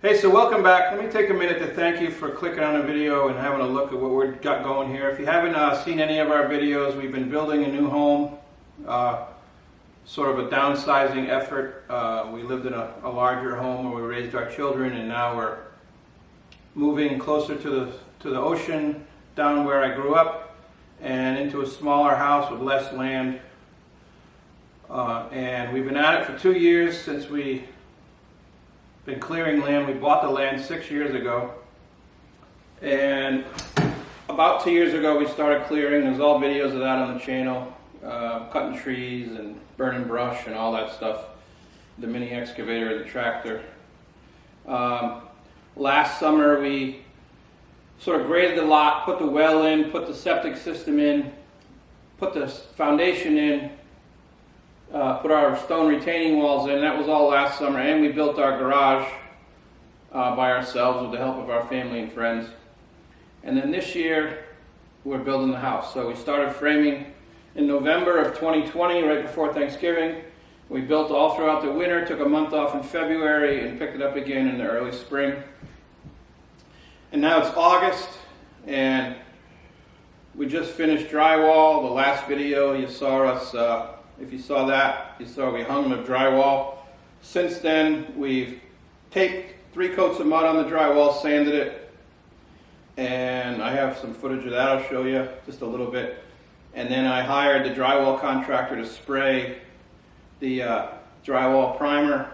Hey, so welcome back. Let me take a minute to thank you for clicking on the video and having a look at what we've got going here. If you haven't seen any of our videos, we've been building a new home, sort of a downsizing effort. We lived in a larger home where we raised our children, and now we're moving closer to the ocean, down where I grew up, and into a smaller house with less land. And we've been at it for 2 years since we been clearing land. We bought the land 6 years ago, and about 2 years ago we started clearing. There's all videos of that on the channel, cutting trees and burning brush and all that stuff, the mini excavator and the tractor. Last summer we sort of graded the lot, put the well in, put the septic system in, put the foundation in, put our stone retaining walls in. That was all last summer, and we built our garage by ourselves with the help of our family and friends. And then this year we're building the house. So we started framing in November of 2020, right before Thanksgiving. We built all throughout the winter, took a month off in February, and picked it up again in the early spring. And now it's August, and we just finished drywall. The last video you saw us, if you saw that, you saw we hung the drywall. Since then, we've taped 3 coats of mud on the drywall, sanded it, and I have some footage of that I'll show you, just a little bit. And then I hired the drywall contractor to spray the drywall primer.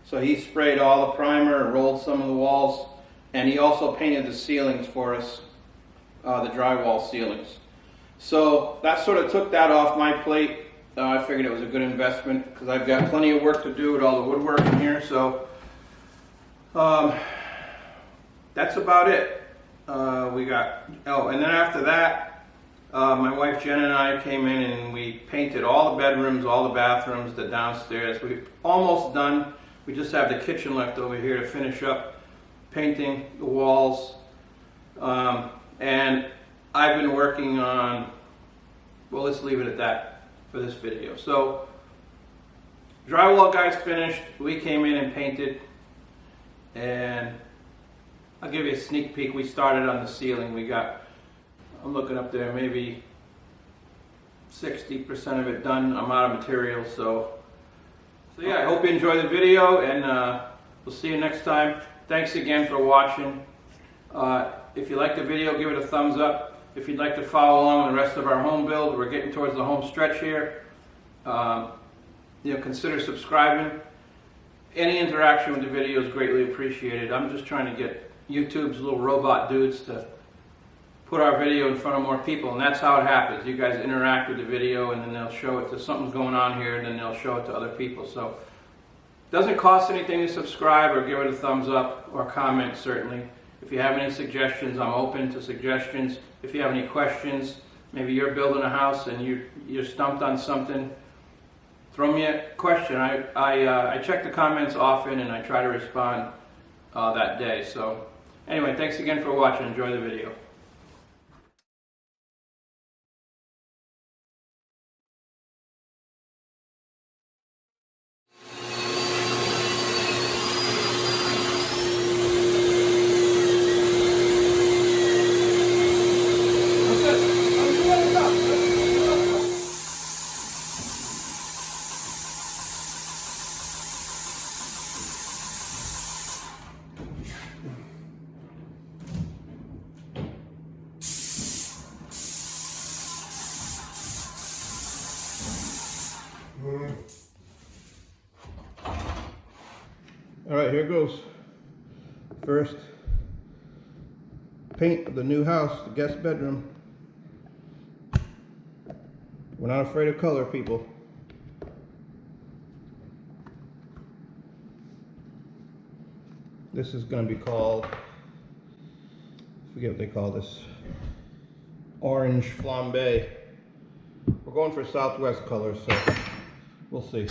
So he sprayed all the primer and rolled some of the walls, and he also painted the ceilings for us, the drywall ceilings. So that sort of took that off my plate. I figured it was a good investment because I've got plenty of work to do with all the woodwork in here. So that's about it. And then after that, my wife Jen and I came in and we painted all the bedrooms, all the bathrooms, the downstairs. We're almost done. We just have the kitchen left over here to finish up painting the walls. And I've been working on, well, let's leave it at that for this video. So drywall guy's finished. We came in and painted, and I'll give you a sneak peek. We started on the ceiling. I'm looking up there, maybe 60% of it done. I'm out of material, so yeah, I hope you enjoy the video, and we'll see you next time. Thanks again for watching. If you like the video, give it a thumbs up. If you'd like to follow along with the rest of our home build, we're getting towards the home stretch here. Consider subscribing. Any interaction with the video is greatly appreciated. I'm just trying to get YouTube's little robot dudes to put our video in front of more people, and that's how it happens. You guys interact with the video, and then they'll show it to something's going on here, and then they'll show it to other people. So it doesn't cost anything to subscribe or give it a thumbs up or comment, certainly. If you have any suggestions, I'm open to suggestions. If you have any questions, maybe you're building a house and you're stumped on something, throw me a question. I check the comments often, and I try to respond that day. So anyway, thanks again for watching. Enjoy the video. All right, here goes. First, paint of the new house, the guest bedroom. We're not afraid of color, people. This is going to be called, I forget what they call this, orange flambe. We're going for Southwest colors, so we'll see.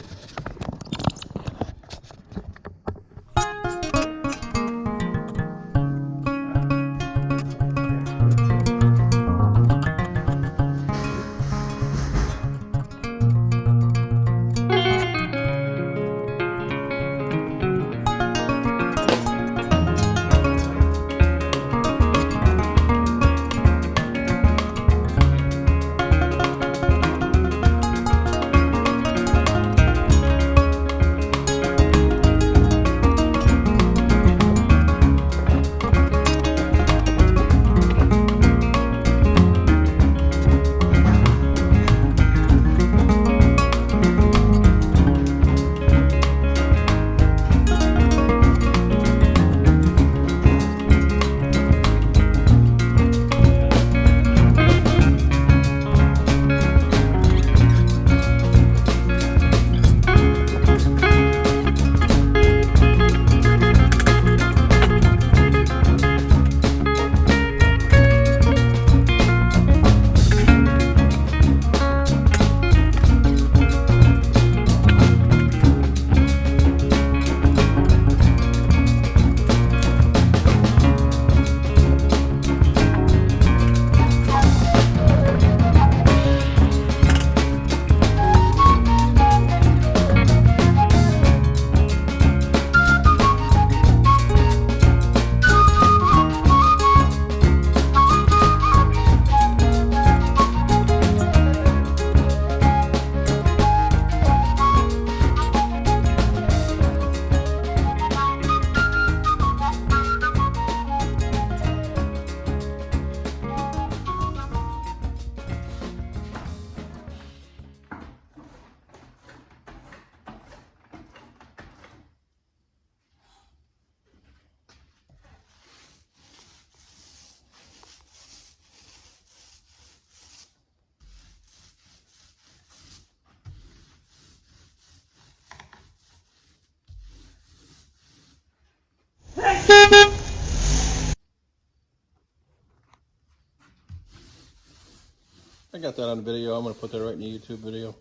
I got that on video. I'm going to put that right in the YouTube video.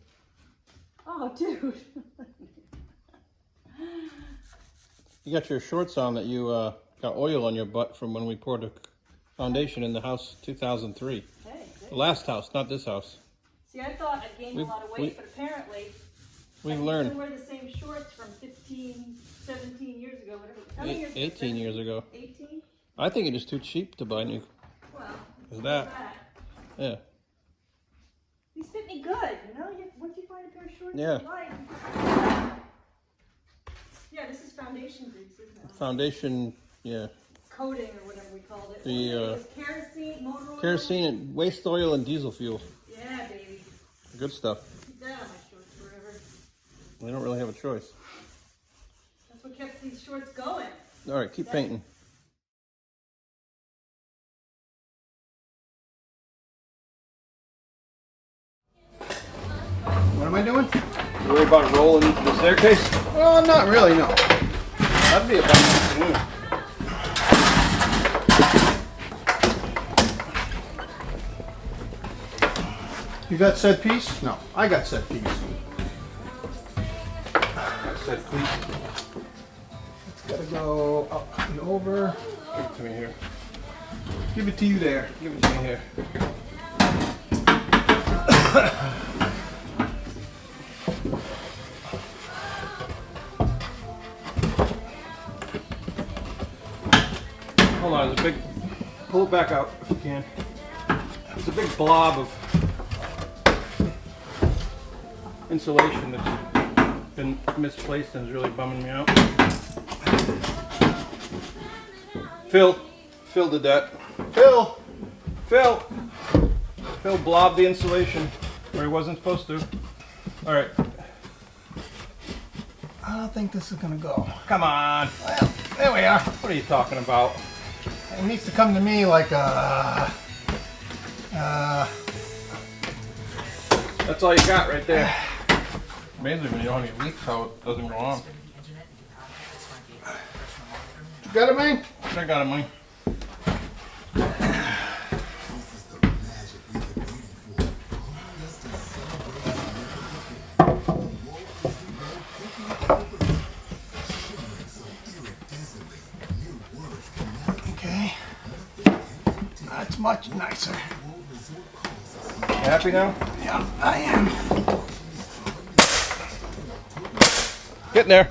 Oh, dude. You got your shorts on that you got oil on your butt from when we poured the foundation in the house 2003. Hey, the last house, not this house. See, I thought I gained a lot of weight, but apparently we've I learned. still wear the same shorts from 15, 17 years ago, whatever. How many years 18 years ago. 18? I think it is too cheap to buy new. Well, Is that? Yeah. These fit me good, you know? Once you find a pair of shorts Yeah. you like. Yeah, this is foundation grease, isn't it? Foundation, yeah. Coating or whatever we called it. The kerosene, motor oil. kerosene and waste oil and diesel fuel. Yeah, baby. Good stuff. Keep that on my shorts forever. We don't really have a choice. That's what kept these shorts going. All right, keep painting. What am I doing? You worry about rolling into the staircase? Well, not really, no. That'd be a fun afternoon. You got set piece? No, I got set piece. Set piece. It's gotta go up and over. Give it to me here. Give it to you there. Give it to me here. Hold on, there's a big, pull it back out if you can. There's a big blob of insulation that's been misplaced and is really bumming me out. Phil did that. Phil blobbed the insulation where he wasn't supposed to. All right. I don't think this is gonna go. Come on. Well, there we are. What are you talking about? It needs to come to me like a... That's all you got right there. Amazing when you don't have any leaks how it doesn't go on. You got it, man? I got it, man. Okay. That's much nicer. You happy now? Yeah, I am. Getting there.